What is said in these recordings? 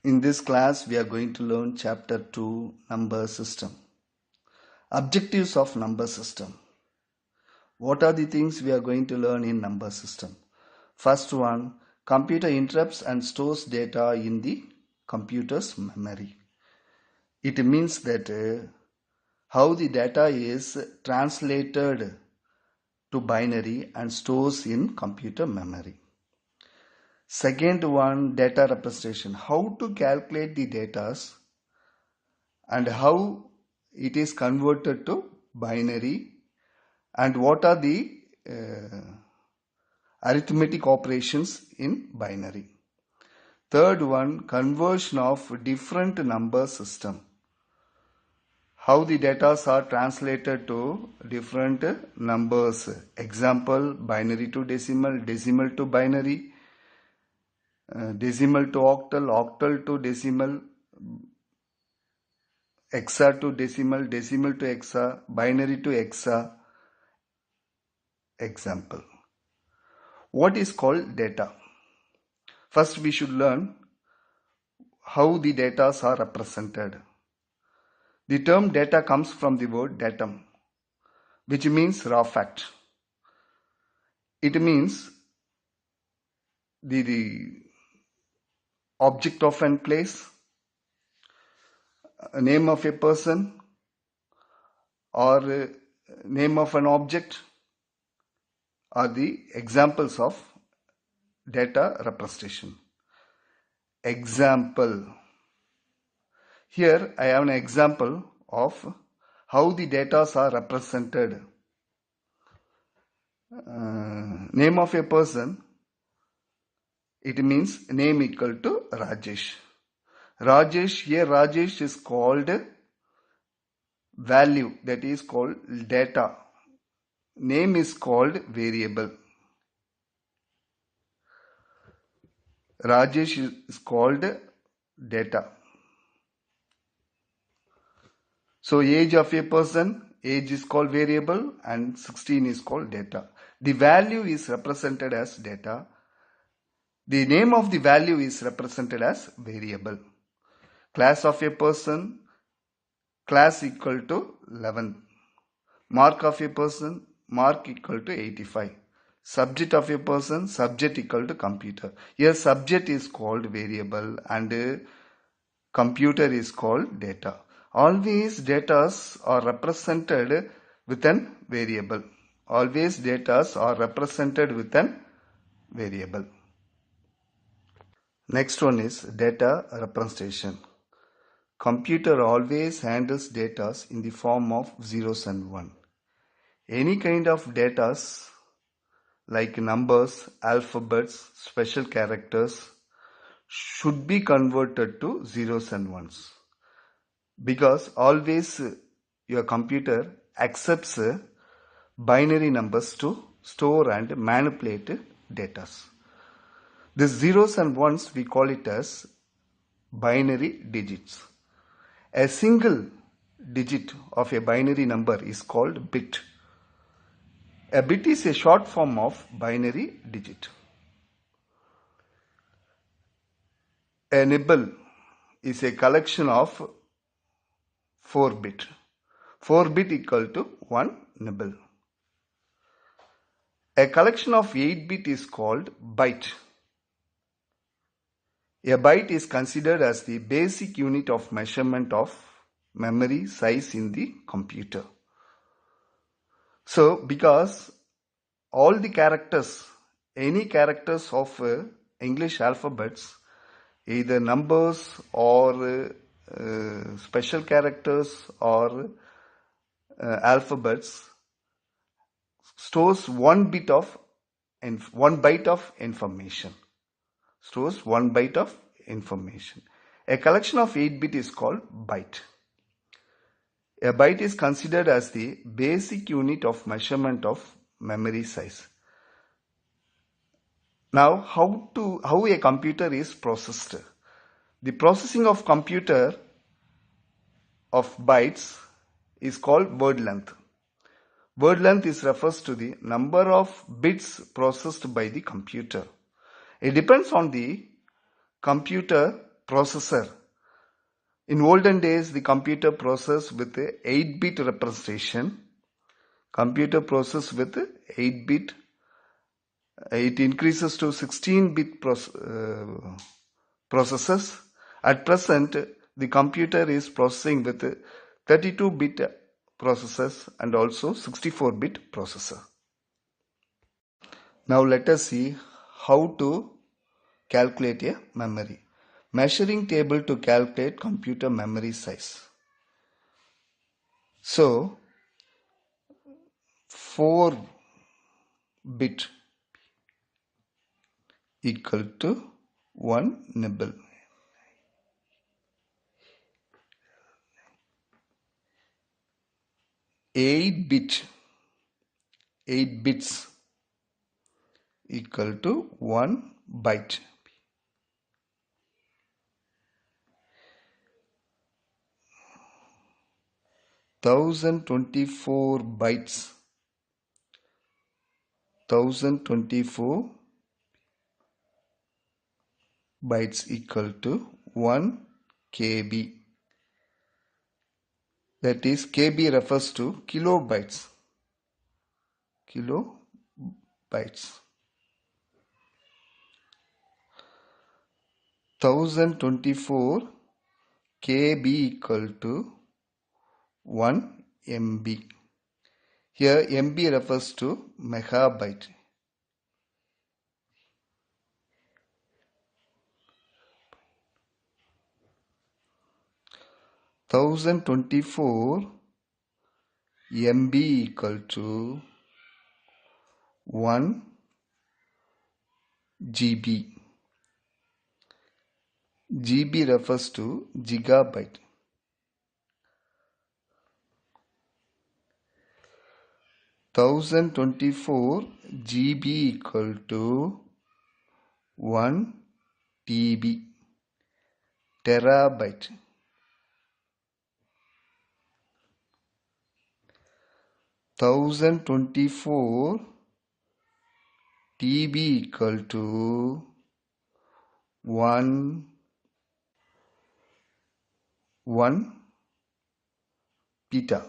In this class, we are going to learn chapter 2, number system. Objectives of number system. What are the things we are going to learn in number system? First one, computer interrupts and stores data in the computer's memory. It means that how the data is translated to binary and stores in computer memory. Second one, data representation. How to calculate the data and how it is converted to binary and what are the arithmetic operations in binary. Third one, conversion of different number system. How the data are translated to different numbers. Example, binary to decimal, decimal to binary, decimal to octal, octal to decimal, hexa to decimal, decimal to hexa, binary to hexa. Example. What is called data? First we should learn how the data are represented. The term data comes from the word datum, which means raw fact. It means the object of an place, a name of a person, or name of an object are the examples of data representation. Example. Here I have an example of how the data are represented. Name of a person, it means name equal to Rajesh. Rajesh, here Rajesh is called value, that is called data. Name is called variable. Rajesh is called data. So age of a person, age is called variable and 16 is called data. The value is represented as data. The name of the value is represented as variable. Class of a person, class equal to 11. Mark of a person, mark equal to 85. Subject of a person, subject equal to computer. Here subject is called variable and computer is called data. Always data are represented with an variable. Always data are represented with an variable. Next one is data representation. Computer always handles data in the form of zeros and one. Any kind of data like numbers, alphabets, special characters should be converted to zeros and ones. Because always your computer accepts binary numbers to store and manipulate data. These zeros and ones we call it as binary digits. A single digit of a binary number is called bit. A bit is a short form of binary digit. A nibble is a collection of 4 bit. 4 bit equal to 1 nibble. A collection of 8 bit is called byte. A byte is considered as the basic unit of measurement of memory size in the computer. So, because all the characters, any characters of English alphabets, either numbers or special characters or alphabets, stores one byte of information. Stores 1 byte of information. A collection of 8 bit is called byte. A byte is considered as the basic unit of measurement of memory size. Now, how a computer is processed? The processing of computer of bytes is called word length. Word length refers to the number of bits processed by the computer. It depends on the computer processor. In olden days, the computer processed with a 8-bit representation. Computer processed with 8-bit. It increases to 16-bit processors. At present, the computer is processing with 32-bit processors and also 64-bit processor. Now let us see how to calculate a memory. Measuring table to calculate computer memory size. So 4-bit equal to 1 nibble. 8 bits equal to 1 byte. 1024 bytes. 1024 bytes equal to 1 KB. That is, KB refers to kilobytes. Kilobytes. 1024 KB equal to 1 MB. Here MB refers to megabyte. Thousand 24 MB equal to 1 GB. GB refers to gigabyte. 1024 GB equal to 1 TB. Terabyte. 1024 TB equal to 1 peta.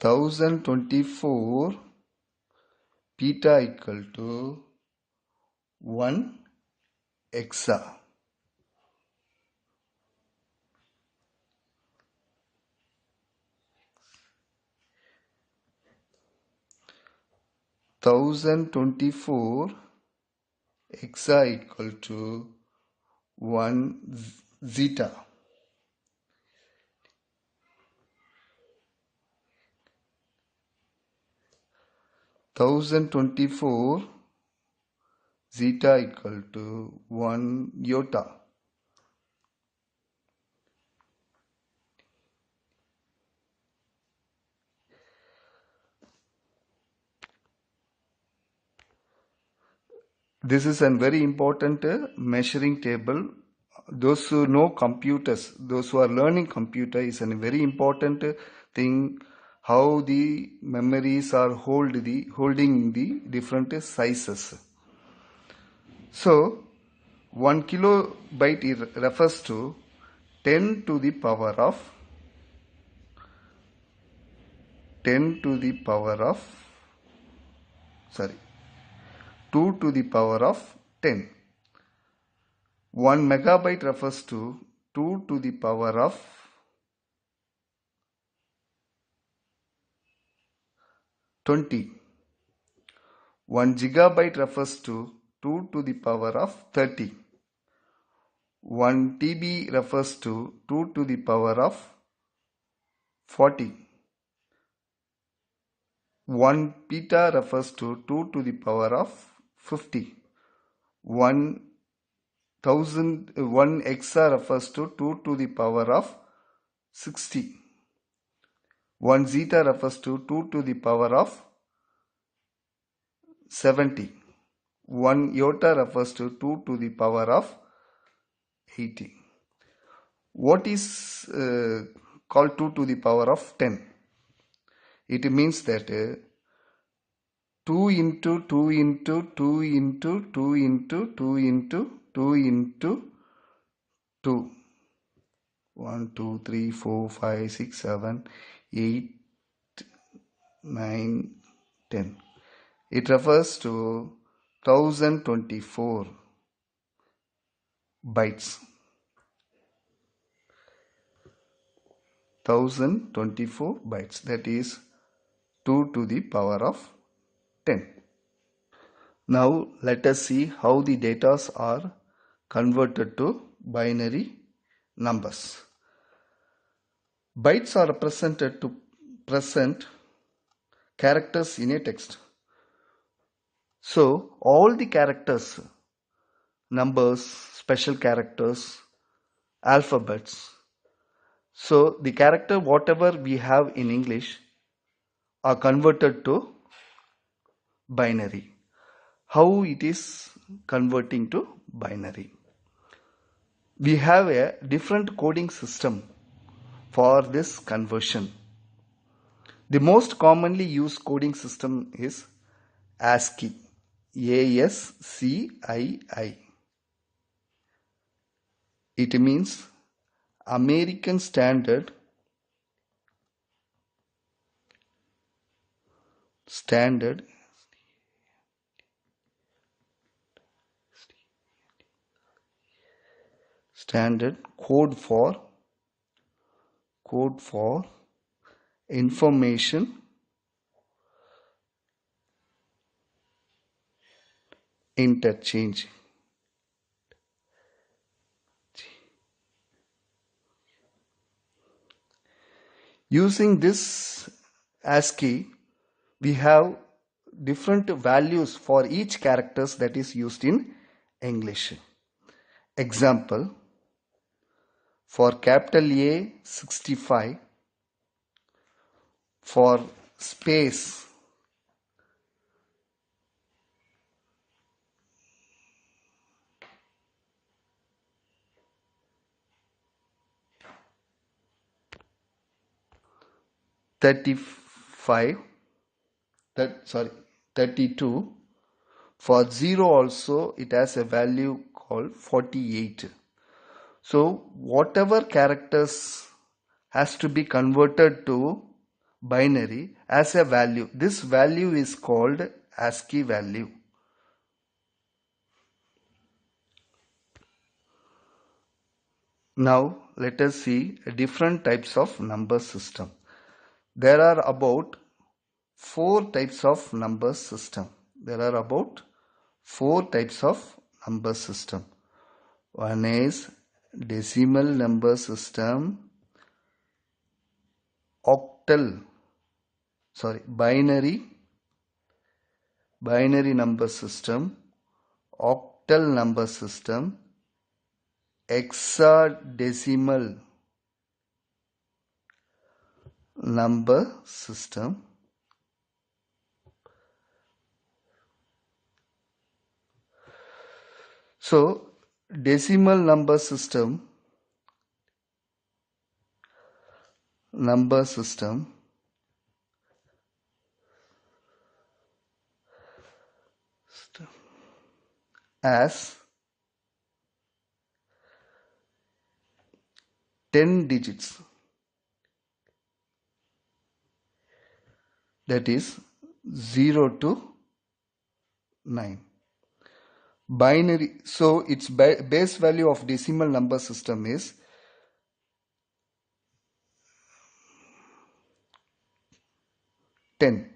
1024 peta equal to 1 exa. 1024 exa equal to 1 zeta. 1024 zeta equal to 1 iota. This is a very important measuring table. Those who know computers, those who are learning computer, is a very important thing. How the memories are holding the different sizes. So 1 kilobyte refers to 10 to the power of 2 to the power of 10. 1 megabyte refers to 2 to the power of 20. 1 gigabyte refers to 2 to the power of 30. 1 TB refers to 2 to the power of 40. 1 peta refers to 2 to the power of 50. 1 exa refers to 2 to the power of 60. 1 zeta refers to 2 to the power of 70. 1 iota refers to 2 to the power of 80. What is called 2 to the power of 10? It means that 2 into 2 into 2 into 2 into 2 into 2 into 2. 1, 2, 3, 4, 5, 6, 7, 8, 9, 10. It refers to 1024 bytes. 1024 bytes, that is 2 to the power of 10. Now let us see how the data are converted to binary numbers. Bytes are represented to present characters in a text. So all the characters, numbers, special characters, alphabets. So the character whatever we have in English are converted to binary. How it is converting to binary? We have a different coding system for this conversion. The most commonly used coding system is ASCII. ASCII. It means American Standard code for information interchange. Using this ASCII, we have different values for each characters that is used in English. Example, for capital A 65, for space 32. For 0 also it has a value called 48. So whatever characters has to be converted to binary as a value. This value is called ASCII value. Now let us see different types of number system. There are about 4 types of number system. One is decimal number system, binary number system, octal number system, hexadecimal number system, so decimal number system as 10 digits, that is 0 to 9. Binary, so its base value of decimal number system is 10.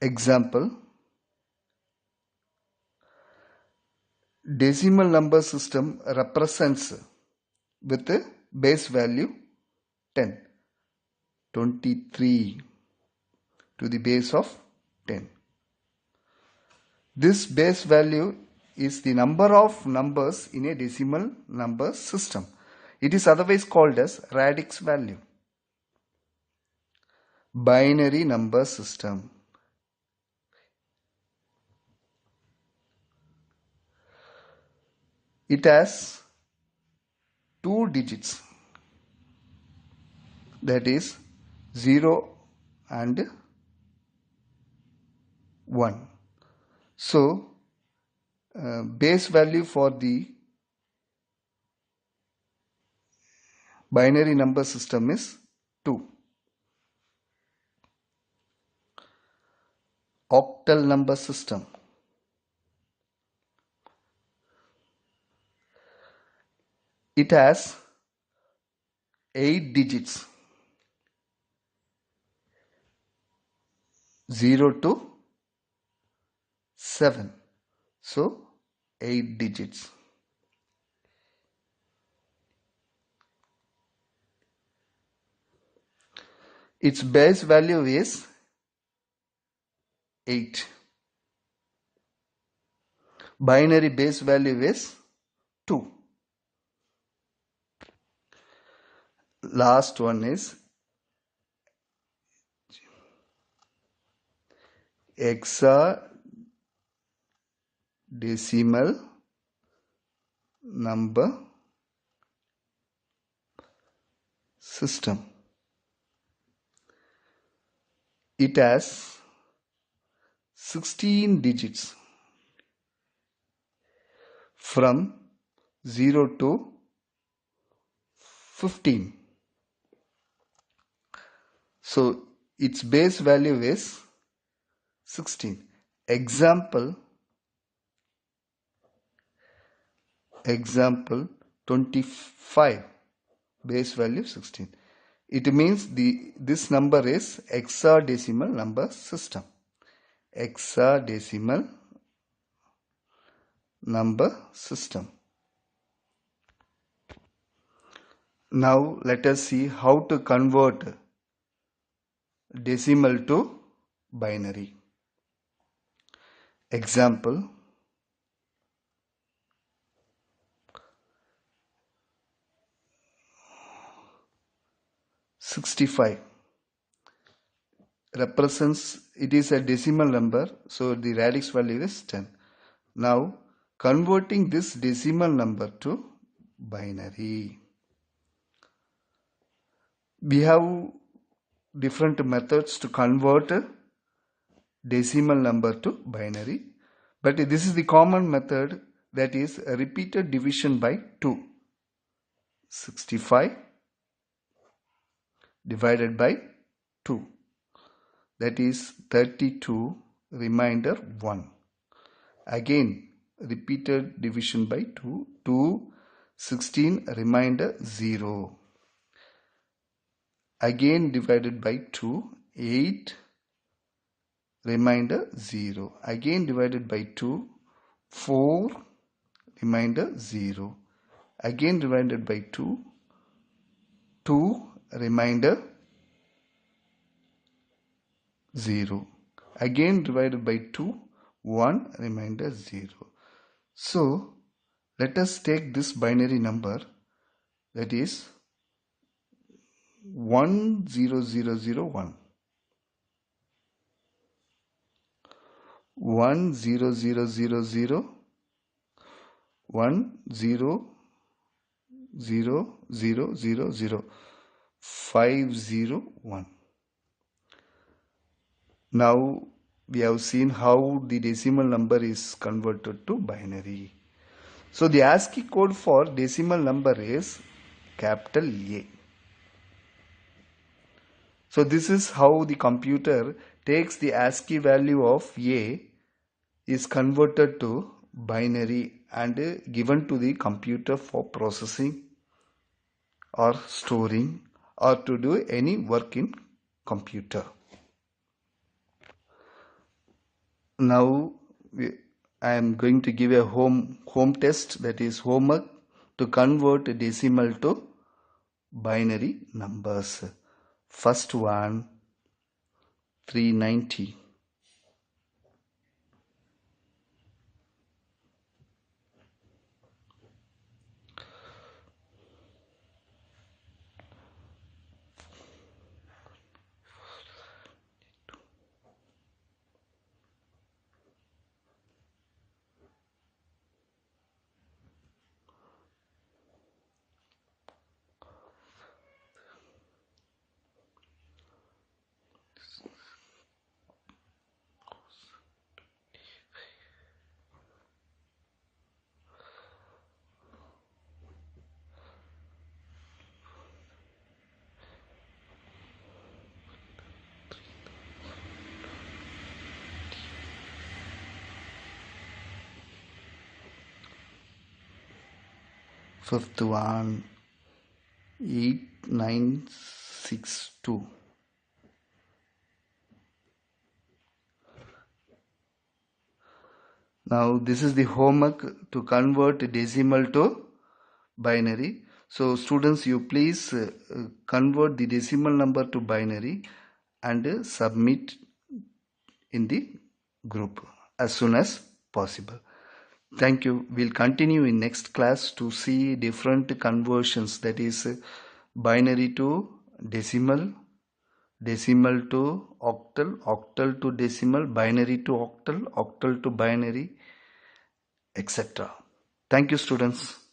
Example, decimal number system represents with a base value 10, 23 to the base of 10. This base value is the number of numbers in a decimal number system. It is otherwise called as radix value. Binary number system. It has 2 digits, that is 0 and 1. So base value for the binary number system is 2. Octal number system. It has 8 digits, 0 to 7. So 8 digits. Its base value is 8. Binary base value is 2. Last one is hexadecimal number system. It has 16 digits from 0 to 15. So its base value is 16. Example 25, base value 16. It means this number is hexadecimal number system. Hexadecimal number system. Now let us see how to convert decimal to binary. Example 65 represents, it is a decimal number, so the radix value is 10. Now converting this decimal number to binary. We have different methods to convert a decimal number to binary, but this is the common method, that is a repeated division by 2. 65 divided by 2, that is 32, remainder 1. Again repeated division by 2, 2, 16, remainder 0. Again divided by 2, 8, remainder 0. Again divided by 2, 4, remainder 0. Again divided by 2, 2, remainder 0. Again divided by 2, 1, remainder 0. So let us take this binary number, that is 10001. 10000 10000 501. Now we have seen how the decimal number is converted to binary. So the ASCII code for decimal number is capital A. So this is how the computer takes the ASCII value of A, is converted to binary and given to the computer for processing or storing or to do any work in computer. Now I am going to give a home test, that is homework, to convert decimal to binary numbers. First one, 390. Fifth one, 8962. Now this is the homework to convert decimal to binary. So students, you please convert the decimal number to binary and submit in the group as soon as possible. Thank you. We'll continue in next class to see different conversions, that is binary to decimal, decimal to octal, octal to decimal, binary to octal, octal to binary, etc. Thank you, students.